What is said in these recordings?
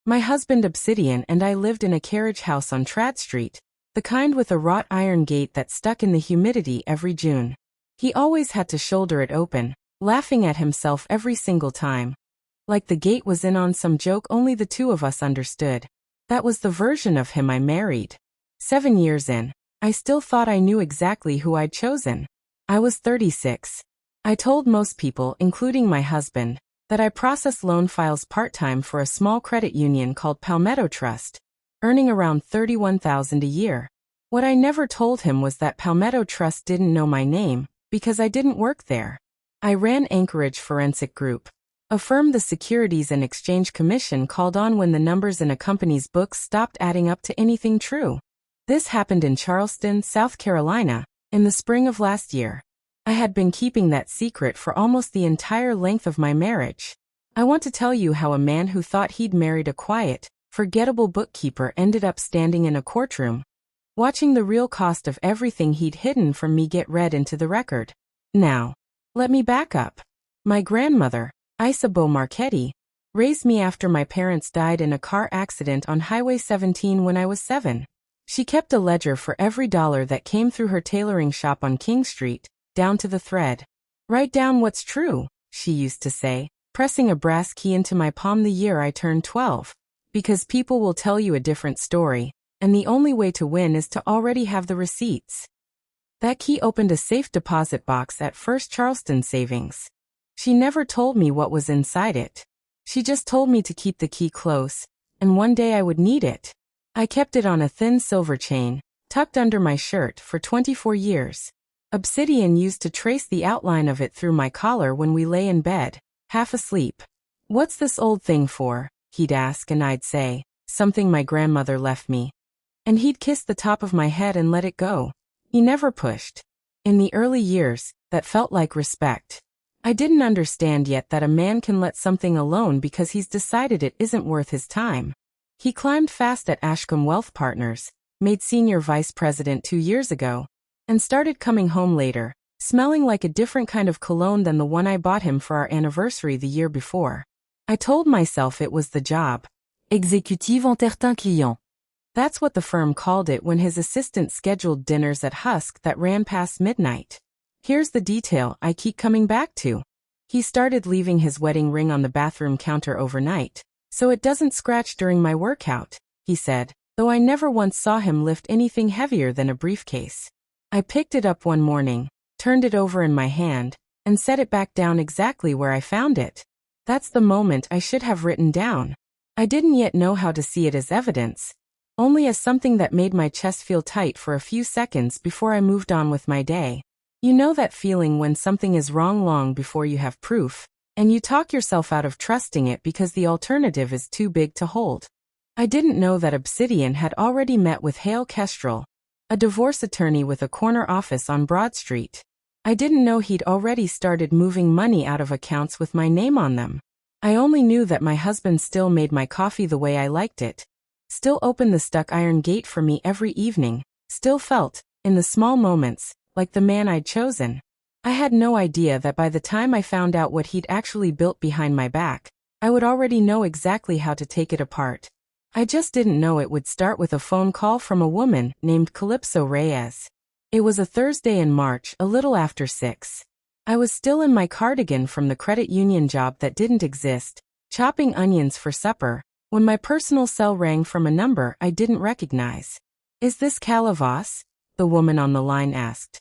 My husband Obsidian and I lived in a carriage house on Trad Street, the kind with a wrought iron gate that stuck in the humidity every June. He always had to shoulder it open, laughing at himself every single time. Like the gate was in on some joke only the two of us understood. That was the version of him I married. 7 years in, I still thought I knew exactly who I'd chosen. I was 36. I told most people, including my husband, that I process loan files part-time for a small credit union called Palmetto Trust, earning around $31,000 a year. What I never told him was that Palmetto Trust didn't know my name, because I didn't work there. I ran Anchorage Forensic Group, a firm the Securities and Exchange Commission called on when the numbers in a company's books stopped adding up to anything true. This happened in Charleston, South Carolina, in the spring of last year. I had been keeping that secret for almost the entire length of my marriage. I want to tell you how a man who thought he'd married a quiet, forgettable bookkeeper ended up standing in a courtroom, watching the real cost of everything he'd hidden from me get read into the record. Now, let me back up. My grandmother, Isabeau Marchetti, raised me after my parents died in a car accident on Highway 17 when I was 7. She kept a ledger for every dollar that came through her tailoring shop on King Street, down to the thread. Write down what's true, she used to say, pressing a brass key into my palm the year I turned 12. Because people will tell you a different story, and the only way to win is to already have the receipts. That key opened a safe deposit box at First Charleston Savings. She never told me what was inside it. She just told me to keep the key close, and one day I would need it. I kept it on a thin silver chain, tucked under my shirt for 24 years. Obsidian used to trace the outline of it through my collar when we lay in bed, half asleep. "What's this old thing for?" he'd ask, and I'd say, "Something my grandmother left me." And he'd kiss the top of my head and let it go. He never pushed. In the early years, that felt like respect. I didn't understand yet that a man can let something alone because he's decided it isn't worth his time. He climbed fast at Ashcombe Wealth Partners, made senior vice president 2 years ago, and started coming home later, smelling like a different kind of cologne than the one I bought him for our anniversary the year before. I told myself it was the job. Exécutive entretien client. That's what the firm called it when his assistant scheduled dinners at Husk that ran past midnight. Here's the detail I keep coming back to. He started leaving his wedding ring on the bathroom counter overnight, so it doesn't scratch during my workout, he said, though I never once saw him lift anything heavier than a briefcase. I picked it up one morning, turned it over in my hand, and set it back down exactly where I found it. That's the moment I should have written down. I didn't yet know how to see it as evidence, only as something that made my chest feel tight for a few seconds before I moved on with my day. You know that feeling when something is wrong long before you have proof, and you talk yourself out of trusting it because the alternative is too big to hold. I didn't know that Obsidian had already met with Hale Kestrel, a divorce attorney with a corner office on Broad Street. I didn't know he'd already started moving money out of accounts with my name on them. I only knew that my husband still made my coffee the way I liked it, still opened the stuck iron gate for me every evening, still felt, in the small moments, like the man I'd chosen. I had no idea that by the time I found out what he'd actually built behind my back, I would already know exactly how to take it apart. I just didn't know it would start with a phone call from a woman named Calypso Reyes. It was a Thursday in March, a little after 6. I was still in my cardigan from the credit union job that didn't exist, chopping onions for supper, when my personal cell rang from a number I didn't recognize. "Is this Calla Voss?" the woman on the line asked.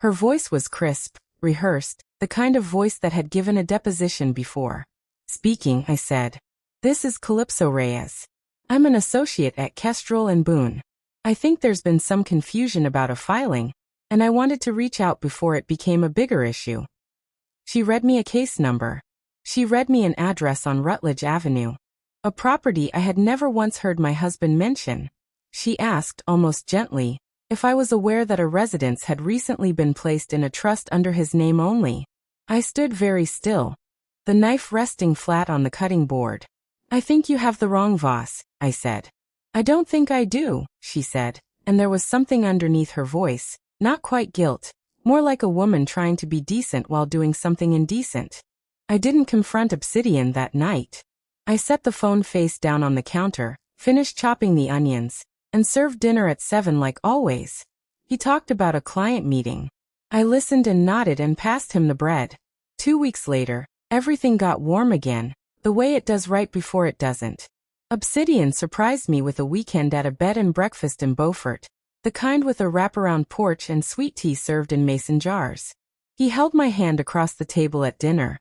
Her voice was crisp, rehearsed, the kind of voice that had given a deposition before. "Speaking," I said. "This is Calypso Reyes. I'm an associate at Kestrel and Boone. I think there's been some confusion about a filing, and I wanted to reach out before it became a bigger issue." She read me a case number. She read me an address on Rutledge Avenue, a property I had never once heard my husband mention. She asked, almost gently, if I was aware that a residence had recently been placed in a trust under his name only. I stood very still, the knife resting flat on the cutting board. "I think you have the wrong Voss," I said. "I don't think I do," she said, and there was something underneath her voice, not quite guilt, more like a woman trying to be decent while doing something indecent. I didn't confront Obsidian that night. I set the phone face down on the counter, finished chopping the onions, and served dinner at 7 like always. He talked about a client meeting. I listened and nodded and passed him the bread. 2 weeks later, everything got warm again, the way it does right before it doesn't. Obsidian surprised me with a weekend at a bed and breakfast in Beaufort, the kind with a wraparound porch and sweet tea served in mason jars. He held my hand across the table at dinner.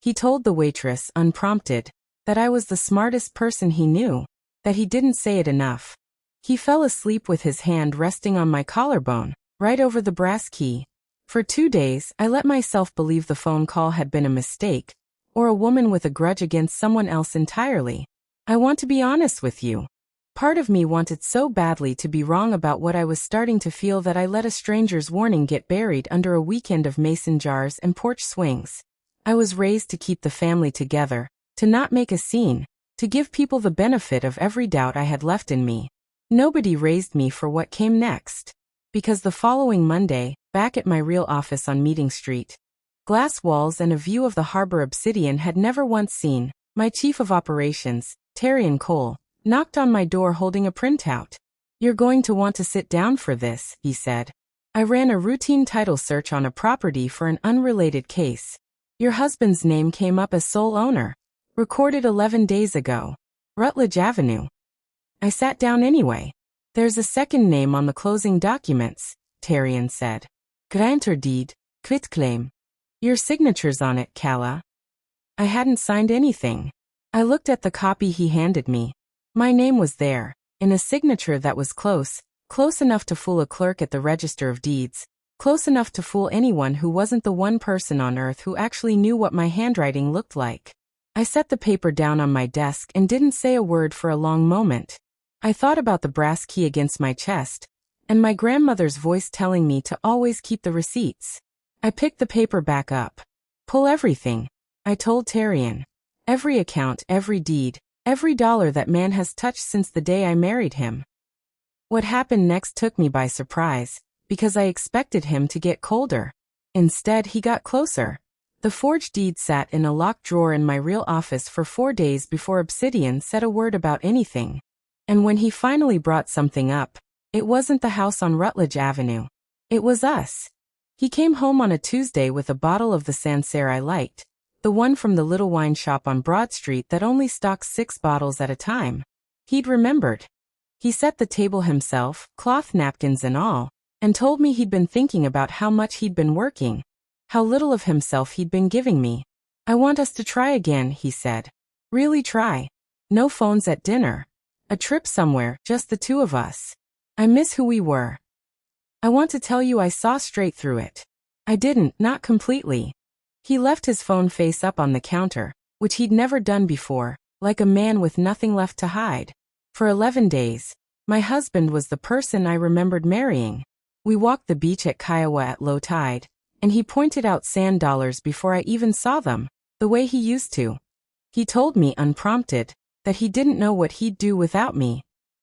He told the waitress, unprompted, that I was the smartest person he knew, that he didn't say it enough. He fell asleep with his hand resting on my collarbone, right over the brass key. For 2 days, I let myself believe the phone call had been a mistake, or a woman with a grudge against someone else entirely. I want to be honest with you. Part of me wanted so badly to be wrong about what I was starting to feel that I let a stranger's warning get buried under a weekend of mason jars and porch swings. I was raised to keep the family together, to not make a scene, to give people the benefit of every doubt I had left in me. Nobody raised me for what came next. Because the following Monday, back at my real office on Meeting Street, glass walls and a view of the harbor Obsidian had never once seen, my chief of operations, Terrian Cole, knocked on my door holding a printout. "You're going to want to sit down for this," he said. "I ran a routine title search on a property for an unrelated case. Your husband's name came up as sole owner. Recorded 11 days ago. Rutledge Avenue." I sat down anyway. "There's a second name on the closing documents," Terrian said. "Grantor deed, quitclaim. Your signature's on it, Calla." I hadn't signed anything. I looked at the copy he handed me. My name was there, in a signature that was close enough to fool a clerk at the Register of Deeds, close enough to fool anyone who wasn't the one person on earth who actually knew what my handwriting looked like. I set the paper down on my desk and didn't say a word for a long moment. I thought about the brass key against my chest, and my grandmother's voice telling me to always keep the receipts. I picked the paper back up. "Pull everything," I told Terrian. "Every account, every deed, every dollar that man has touched since the day I married him." What happened next took me by surprise, because I expected him to get colder. Instead, he got closer. The forged deed sat in a locked drawer in my real office for 4 days before Obsidian said a word about anything. And when he finally brought something up, it wasn't the house on Rutledge Avenue. It was us. He came home on a Tuesday with a bottle of the Sancerre I liked, the one from the little wine shop on Broad Street that only stocks 6 bottles at a time. He'd remembered. He set the table himself, cloth napkins and all, and told me he'd been thinking about how much he'd been working, how little of himself he'd been giving me. "I want us to try again," he said. "Really try. No phones at dinner. A trip somewhere, just the 2 of us. I miss who we were." I want to tell you I saw straight through it. I didn't, not completely. He left his phone face up on the counter, which he'd never done before, like a man with nothing left to hide. For 11 days, my husband was the person I remembered marrying. We walked the beach at Kiowa at low tide, and he pointed out sand dollars before I even saw them, the way he used to. He told me, unprompted, that he didn't know what he'd do without me.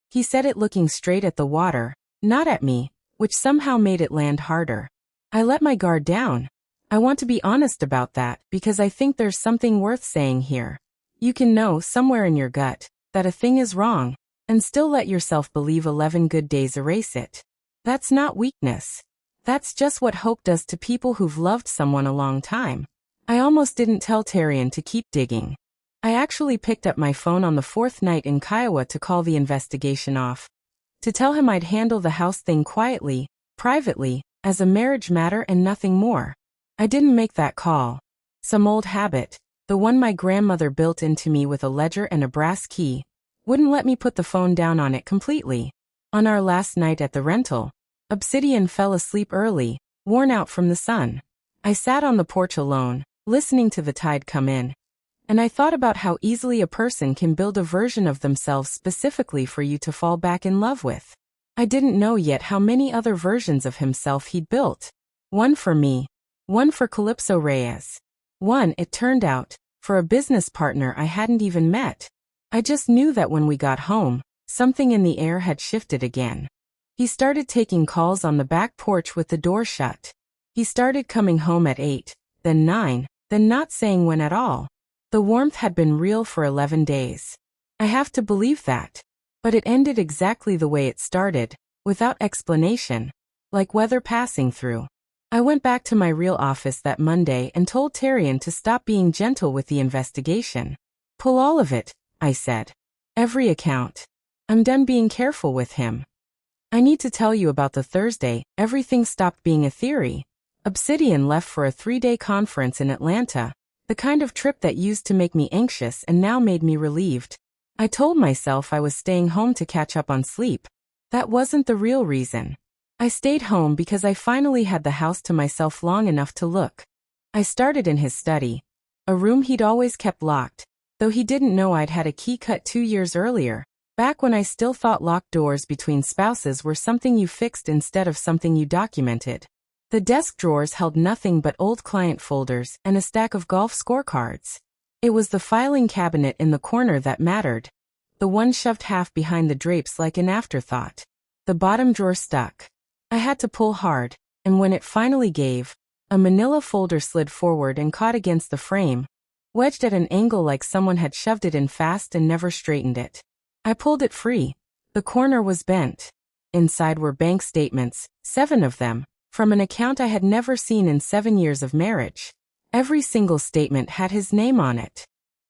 He said it looking straight at the water, not at me, which somehow made it land harder. I let my guard down. I want to be honest about that because I think there's something worth saying here. You can know somewhere in your gut that a thing is wrong and still let yourself believe 11 good days erase it. That's not weakness. That's just what hope does to people who've loved someone a long time. I almost didn't tell Terrian to keep digging. I actually picked up my phone on the 4th night in Kiowa to call the investigation off. To tell him I'd handle the house thing quietly, privately, as a marriage matter and nothing more. I didn't make that call. Some old habit, the one my grandmother built into me with a ledger and a brass key, wouldn't let me put the phone down on it completely. On our last night at the rental, Obsidian fell asleep early, worn out from the sun. I sat on the porch alone, listening to the tide come in. And I thought about how easily a person can build a version of themselves specifically for you to fall back in love with. I didn't know yet how many other versions of himself he'd built. One for me. One for Calypso Reyes. One, it turned out, for a business partner I hadn't even met. I just knew that when we got home, something in the air had shifted again. He started taking calls on the back porch with the door shut. He started coming home at 8, then 9, then not saying when at all. The warmth had been real for 11 days. I have to believe that. But it ended exactly the way it started, without explanation, like weather passing through. I went back to my real office that Monday and told Tarian to stop being gentle with the investigation. Pull all of it, I said. Every account. I'm done being careful with him. I need to tell you about the Thursday everything stopped being a theory. Obsidian left for a 3-day conference in Atlanta, the kind of trip that used to make me anxious and now made me relieved. I told myself I was staying home to catch up on sleep. That wasn't the real reason. I stayed home because I finally had the house to myself long enough to look. I started in his study, a room he'd always kept locked, though he didn't know I'd had a key cut 2 years earlier, back when I still thought locked doors between spouses were something you fixed instead of something you documented. The desk drawers held nothing but old client folders and a stack of golf scorecards. It was the filing cabinet in the corner that mattered, the one shoved half behind the drapes like an afterthought. The bottom drawer stuck. I had to pull hard, and when it finally gave, a manila folder slid forward and caught against the frame, wedged at an angle like someone had shoved it in fast and never straightened it. I pulled it free. The corner was bent. Inside were bank statements, 7 of them, from an account I had never seen in 7 years of marriage. Every single statement had his name on it.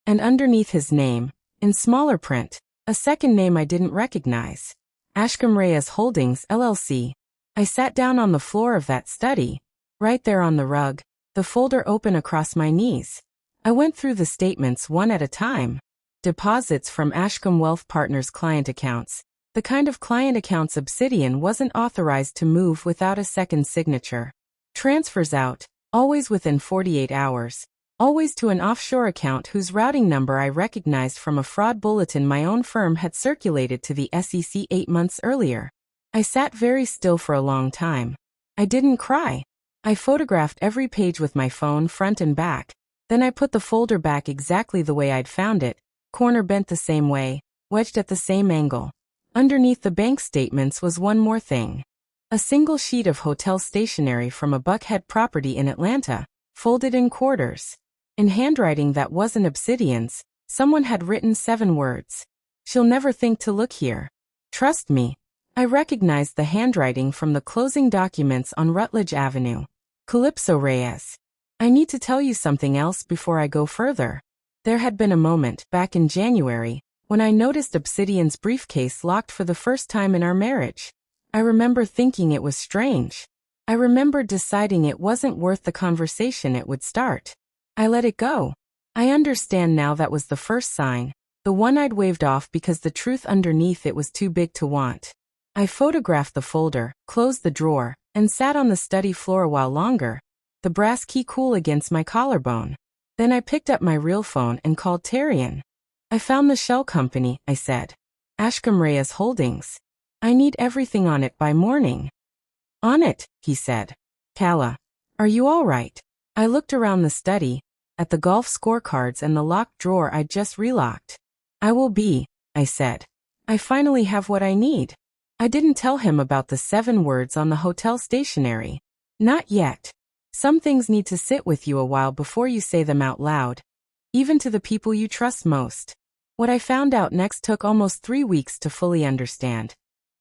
And underneath his name, in smaller print, a second name I didn't recognize. Ashcombe Reyes Holdings, LLC. I sat down on the floor of that study, right there on the rug, the folder open across my knees. I went through the statements one at a time. Deposits from Ashcombe Wealth Partners client accounts, the kind of client accounts Obsidian wasn't authorized to move without a second signature. Transfers out, always within 48 hours, always to an offshore account whose routing number I recognized from a fraud bulletin my own firm had circulated to the SEC 8 months earlier. I sat very still for a long time. I didn't cry. I photographed every page with my phone front and back. Then I put the folder back exactly the way I'd found it, corner bent the same way, wedged at the same angle. Underneath the bank statements was one more thing. A single sheet of hotel stationery from a Buckhead property in Atlanta, folded in quarters. In handwriting that wasn't Obsidian's, someone had written 7 words. She'll never think to look here. Trust me. I recognized the handwriting from the closing documents on Rutledge Avenue. Calypso Reyes. I need to tell you something else before I go further. There had been a moment, back in January, when I noticed Obsidian's briefcase locked for the first time in our marriage. I remember thinking it was strange. I remember deciding it wasn't worth the conversation it would start. I let it go. I understand now that was the first sign, the one I'd waved off because the truth underneath it was too big to want. I photographed the folder, closed the drawer, and sat on the study floor a while longer, the brass key cool against my collarbone. Then I picked up my real phone and called Tarian. I found the shell company, I said. Ashcombe Reyes Holdings. I need everything on it by morning. On it, he said. Kala. Are you all right? I looked around the study, at the golf scorecards and the locked drawer I'd just relocked. I will be, I said. I finally have what I need. I didn't tell him about the 7 words on the hotel stationery. Not yet. Some things need to sit with you a while before you say them out loud, even to the people you trust most. What I found out next took almost 3 weeks to fully understand.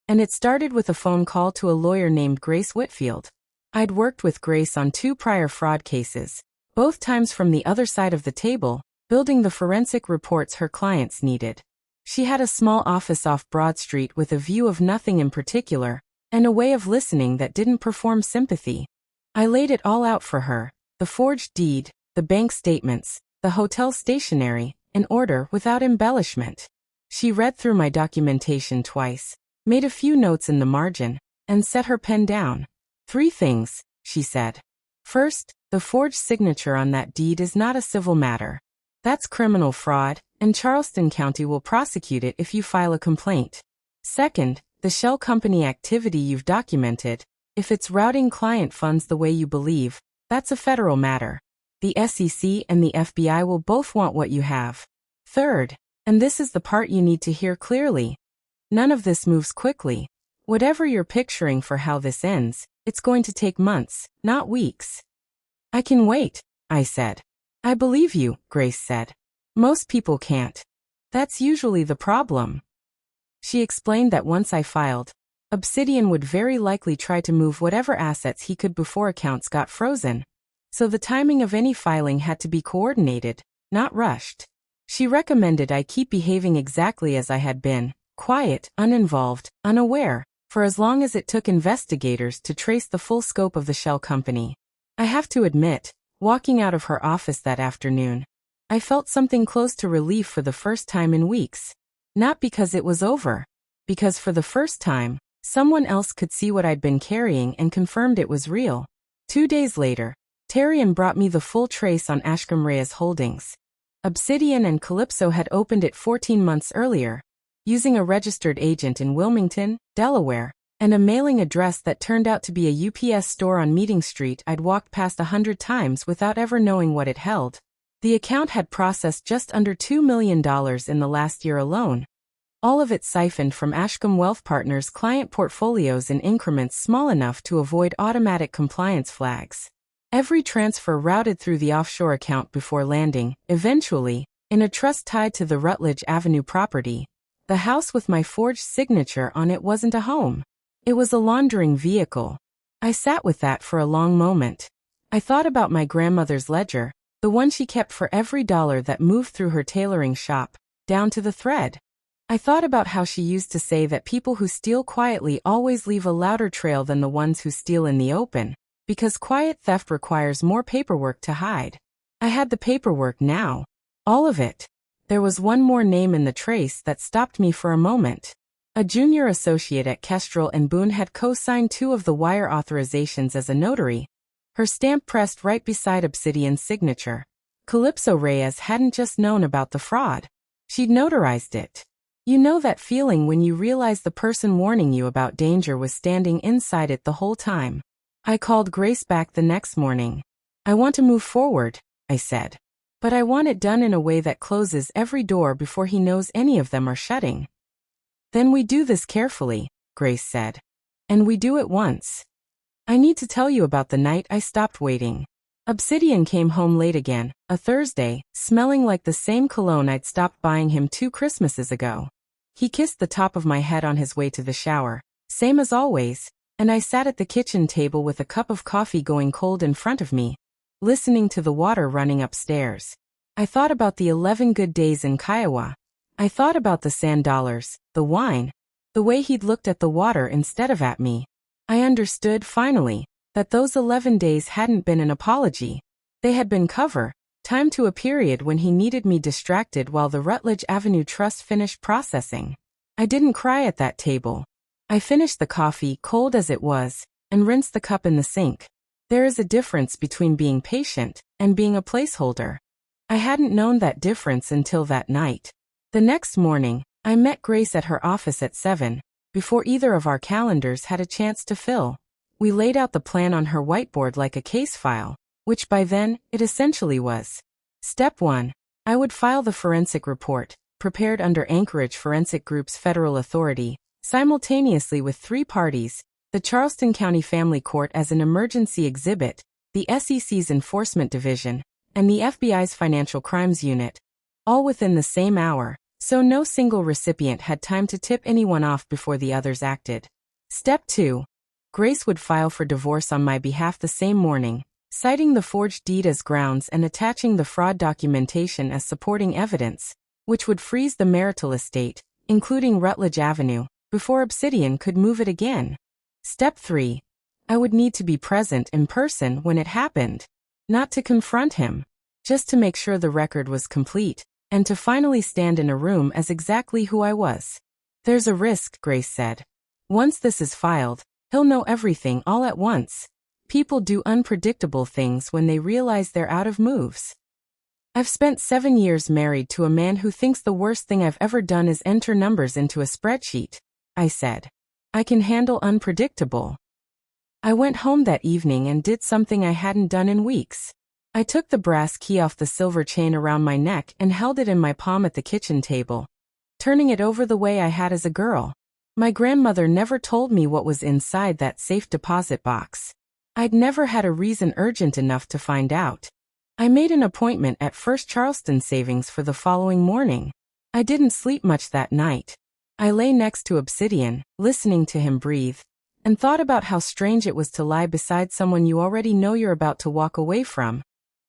And it started with a phone call to a lawyer named Grace Whitfield. I'd worked with Grace on 2 prior fraud cases, both times from the other side of the table, building the forensic reports her clients needed. She had a small office off Broad Street with a view of nothing in particular, and a way of listening that didn't perform sympathy. I laid it all out for her, the forged deed, the bank statements, the hotel stationery, in order without embellishment. She read through my documentation twice, made a few notes in the margin, and set her pen down. 3 things, she said. First, the forged signature on that deed is not a civil matter. That's criminal fraud, and Charleston County will prosecute it if you file a complaint. Second, the shell company activity you've documented, if it's routing client funds the way you believe, that's a federal matter. The SEC and the FBI will both want what you have. Third, and this is the part you need to hear clearly, none of this moves quickly. Whatever you're picturing for how this ends, it's going to take months, not weeks. I can wait, I said. I believe you, Grace said. Most people can't. That's usually the problem. She explained that once I filed, Obsidian would very likely try to move whatever assets he could before accounts got frozen. So the timing of any filing had to be coordinated, not rushed. She recommended I keep behaving exactly as I had been, quiet, uninvolved, unaware, for as long as it took investigators to trace the full scope of the shell company. I have to admit, walking out of her office that afternoon, I felt something close to relief for the first time in weeks. Not because it was over, because for the first time, someone else could see what I'd been carrying and confirmed it was real. 2 days later, Tarian brought me the full trace on Ashcombe Reyes Holdings. Obsidian and Calypso had opened it 14 months earlier, using a registered agent in Wilmington, Delaware, and a mailing address that turned out to be a UPS store on Meeting Street I'd walked past 100 times without ever knowing what it held. The account had processed just under $2 million in the last year alone. All of it siphoned from Ashcombe Wealth Partners' client portfolios in increments small enough to avoid automatic compliance flags. Every transfer routed through the offshore account before landing, eventually, in a trust tied to the Rutledge Avenue property. The house with my forged signature on it wasn't a home. It was a laundering vehicle. I sat with that for a long moment. I thought about my grandmother's ledger, the one she kept for every dollar that moved through her tailoring shop, down to the thread. I thought about how she used to say that people who steal quietly always leave a louder trail than the ones who steal in the open, because quiet theft requires more paperwork to hide. I had the paperwork now. All of it. There was one more name in the trace that stopped me for a moment. A junior associate at Kestrel and Boone had co-signed 2 of the wire authorizations as a notary, her stamp pressed right beside Obsidian's signature. Calypso Reyes hadn't just known about the fraud. She'd notarized it. You know that feeling when you realize the person warning you about danger was standing inside it the whole time. I called Grace back the next morning. I want to move forward, I said. But I want it done in a way that closes every door before he knows any of them are shutting. Then we do this carefully, Grace said. And we do it once. I need to tell you about the night I stopped waiting. Obsidian came home late again, a Thursday, smelling like the same cologne I'd stopped buying him 2 Christmases ago. He kissed the top of my head on his way to the shower, same as always, and I sat at the kitchen table with a cup of coffee going cold in front of me, listening to the water running upstairs. I thought about the 11 good days in Kiowa. I thought about the sand dollars, the wine, the way he'd looked at the water instead of at me. I understood, finally, that those 11 days hadn't been an apology. They had been cover, time to a period when he needed me distracted while the Rutledge Avenue Trust finished processing. I didn't cry at that table. I finished the coffee, cold as it was, and rinsed the cup in the sink. There is a difference between being patient and being a placeholder. I hadn't known that difference until that night. The next morning, I met Grace at her office at 7, before either of our calendars had a chance to fill. We laid out the plan on her whiteboard like a case file, which by then, it essentially was. Step 1. I would file the forensic report, prepared under Anchorage Forensic Group's federal authority, simultaneously with 3 parties, the Charleston County Family Court as an emergency exhibit, the SEC's Enforcement Division, and the FBI's Financial Crimes Unit, all within the same hour, so no single recipient had time to tip anyone off before the others acted. Step 2. Grace would file for divorce on my behalf the same morning, citing the forged deed as grounds and attaching the fraud documentation as supporting evidence, which would freeze the marital estate, including Rutledge Avenue, before Obsidian could move it again. Step 3. I would need to be present in person when it happened. Not to confront him, just to make sure the record was complete, and to finally stand in a room as exactly who I was. There's a risk, Grace said. Once this is filed, he'll know everything all at once. People do unpredictable things when they realize they're out of moves. I've spent 7 years married to a man who thinks the worst thing I've ever done is enter numbers into a spreadsheet, I said. I can handle unpredictable. I went home that evening and did something I hadn't done in weeks. I took the brass key off the silver chain around my neck and held it in my palm at the kitchen table, turning it over the way I had as a girl. My grandmother never told me what was inside that safe deposit box. I'd never had a reason urgent enough to find out. I made an appointment at First Charleston Savings for the following morning. I didn't sleep much that night. I lay next to Obsidian, listening to him breathe, and thought about how strange it was to lie beside someone you already know you're about to walk away from,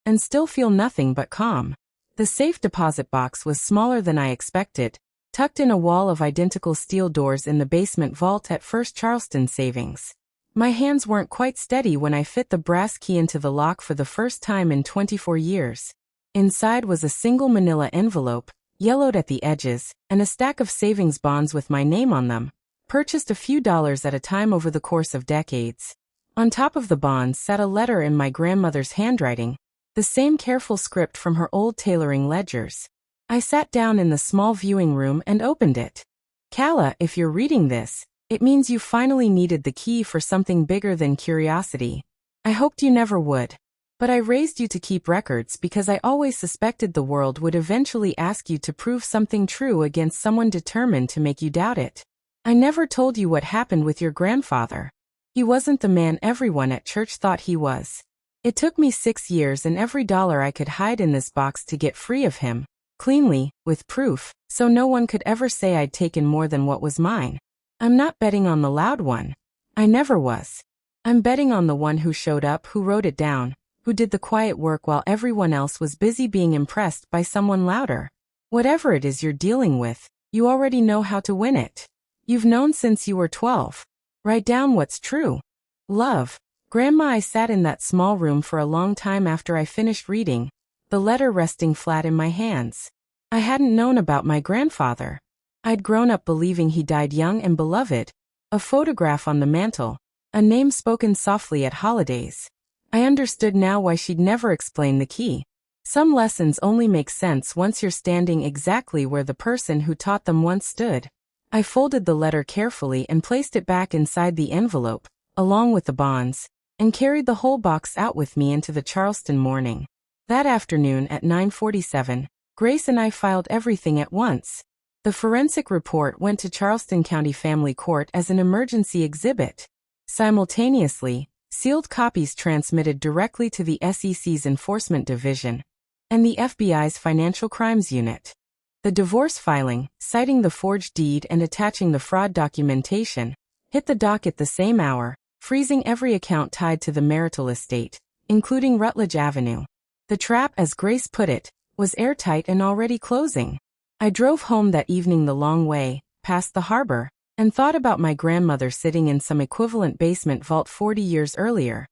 and still feel nothing but calm. The safe deposit box was smaller than I expected, tucked in a wall of identical steel doors in the basement vault at First Charleston Savings. My hands weren't quite steady when I fit the brass key into the lock for the first time in 24 years. Inside was a single manila envelope, yellowed at the edges, and a stack of savings bonds with my name on them, purchased a few dollars at a time over the course of decades. On top of the bonds sat a letter in my grandmother's handwriting, the same careful script from her old tailoring ledgers. I sat down in the small viewing room and opened it. Kala, if you're reading this, it means you finally needed the key for something bigger than curiosity. I hoped you never would. But I raised you to keep records because I always suspected the world would eventually ask you to prove something true against someone determined to make you doubt it. I never told you what happened with your grandfather. He wasn't the man everyone at church thought he was. It took me 6 years and every dollar I could hide in this box to get free of him, cleanly, with proof, so no one could ever say I'd taken more than what was mine. I'm not betting on the loud one. I never was. I'm betting on the one who showed up, who wrote it down, who did the quiet work while everyone else was busy being impressed by someone louder. Whatever it is you're dealing with, you already know how to win it. You've known since you were 12. Write down what's true. Love. Grandma. I sat in that small room for a long time after I finished reading, the letter resting flat in my hands. I hadn't known about my grandfather. I'd grown up believing he died young and beloved. A photograph on the mantel, a name spoken softly at holidays. I understood now why she'd never explain the key. Some lessons only make sense once you're standing exactly where the person who taught them once stood. I folded the letter carefully and placed it back inside the envelope, along with the bonds, and carried the whole box out with me into the Charleston morning. That afternoon at 9:47, Grace and I filed everything at once. The forensic report went to Charleston County Family Court as an emergency exhibit. Simultaneously, sealed copies transmitted directly to the SEC's Enforcement Division and the FBI's Financial Crimes Unit. The divorce filing, citing the forged deed and attaching the fraud documentation, hit the docket the same hour, freezing every account tied to the marital estate, including Rutledge Avenue. The trap, as Grace put it, was airtight and already closing. I drove home that evening the long way, past the harbor, and thought about my grandmother sitting in some equivalent basement vault 40 years earlier,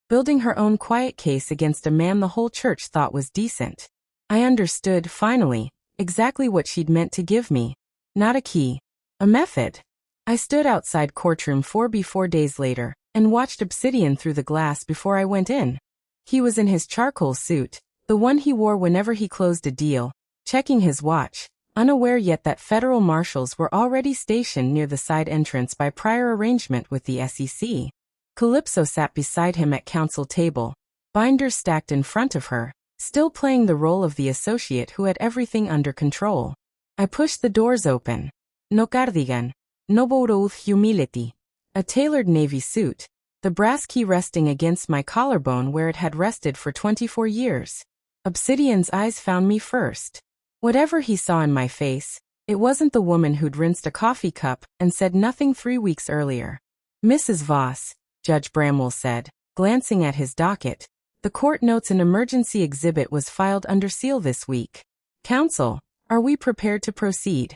building her own quiet case against a man the whole church thought was decent. I understood, finally, exactly what she'd meant to give me. Not a key. A method. I stood outside courtroom 4 days later, and watched Obsidian through the glass before I went in. He was in his charcoal suit, the one he wore whenever he closed a deal, checking his watch, unaware yet that federal marshals were already stationed near the side entrance by prior arrangement with the SEC. Calypso sat beside him at counsel table, binders stacked in front of her, still playing the role of the associate who had everything under control. I pushed the doors open. No cardigan. No borrow with humility. A tailored navy suit, the brass key resting against my collarbone where it had rested for 24 years. Obsidian's eyes found me first. Whatever he saw in my face, it wasn't the woman who'd rinsed a coffee cup and said nothing 3 weeks earlier. Mrs. Voss, Judge Bramwell said, glancing at his docket, the court notes an emergency exhibit was filed under seal this week. Counsel, are we prepared to proceed?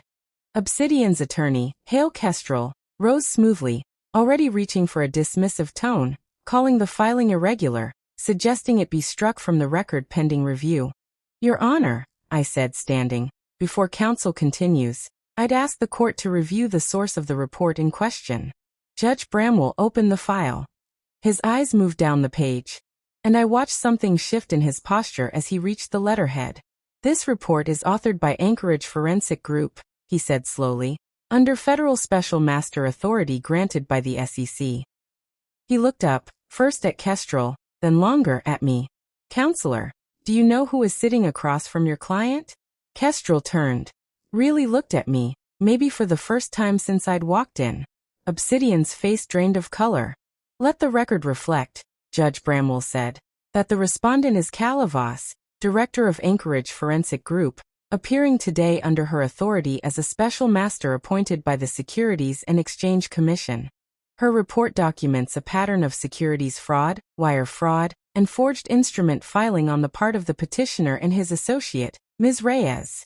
Obsidian's attorney, Hale Kestrel, rose smoothly, already reaching for a dismissive tone, calling the filing irregular, suggesting it be struck from the record pending review. Your Honor, I said, standing. Before counsel continues, I'd ask the court to review the source of the report in question. Judge Bramwell opened the file. His eyes moved down the page, and I watched something shift in his posture as he reached the letterhead. This report is authored by Anchorage Forensic Group, he said slowly, under federal special master authority granted by the SEC. He looked up, first at Kestrel, then longer at me. Counselor, do you know who is sitting across from your client? Kestrel turned, really looked at me, maybe for the first time since I'd walked in. Obsidian's face drained of color. Let the record reflect, Judge Bramwell said. That the respondent is Calavas, director of Anchorage Forensic Group, appearing today under her authority as a special master appointed by the Securities and Exchange Commission. Her report documents a pattern of securities fraud, wire fraud, and forged instrument filing on the part of the petitioner and his associate, Ms. Reyes.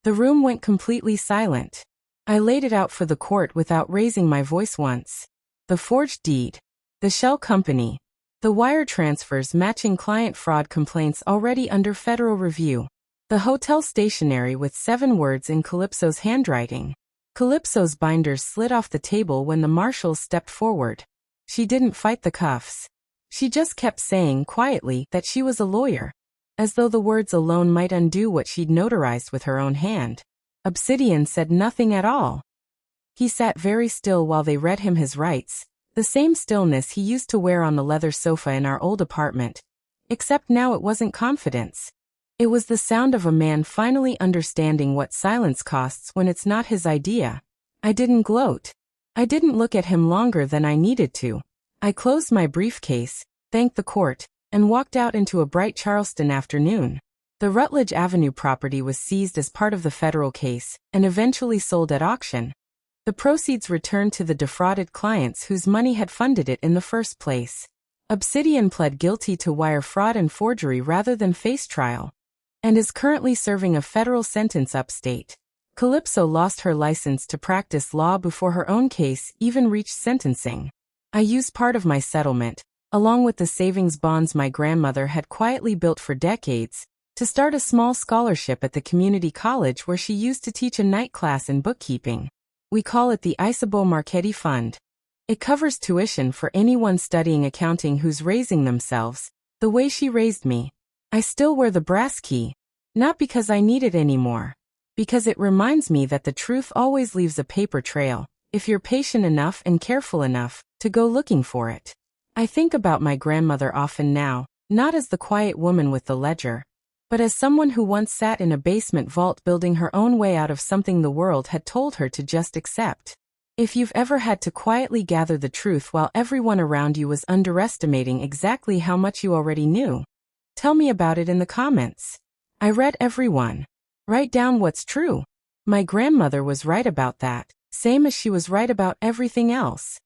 The room went completely silent. I laid it out for the court without raising my voice once. The forged deed, the shell company, the wire transfers matching client fraud complaints already under federal review, the hotel stationery with 7 words in Calypso's handwriting. Calypso's binders slid off the table when the marshals stepped forward. She didn't fight the cuffs. She just kept saying quietly that she was a lawyer, as though the words alone might undo what she'd notarized with her own hand. Obsidian said nothing at all. He sat very still while they read him his rights, the same stillness he used to wear on the leather sofa in our old apartment. Except now it wasn't confidence. It was the sound of a man finally understanding what silence costs when it's not his idea. I didn't gloat. I didn't look at him longer than I needed to. I closed my briefcase, thanked the court, and walked out into a bright Charleston afternoon. The Rutledge Avenue property was seized as part of the federal case, and eventually sold at auction. The proceeds returned to the defrauded clients whose money had funded it in the first place. Obsidian pled guilty to wire fraud and forgery rather than face trial, and is currently serving a federal sentence upstate. Calypso lost her license to practice law before her own case even reached sentencing. I used part of my settlement, along with the savings bonds my grandmother had quietly built for decades, to start a small scholarship at the community college where she used to teach a night class in bookkeeping. We call it the Isabel Marchetti Fund. It covers tuition for anyone studying accounting who's raising themselves, the way she raised me. I still wear the brass key, not because I need it anymore, because it reminds me that the truth always leaves a paper trail, if you're patient enough and careful enough to go looking for it. I think about my grandmother often now, not as the quiet woman with the ledger, but as someone who once sat in a basement vault building her own way out of something the world had told her to just accept. If you've ever had to quietly gather the truth while everyone around you was underestimating exactly how much you already knew, tell me about it in the comments. I read everyone. Write down what's true. My grandmother was right about that, same as she was right about everything else.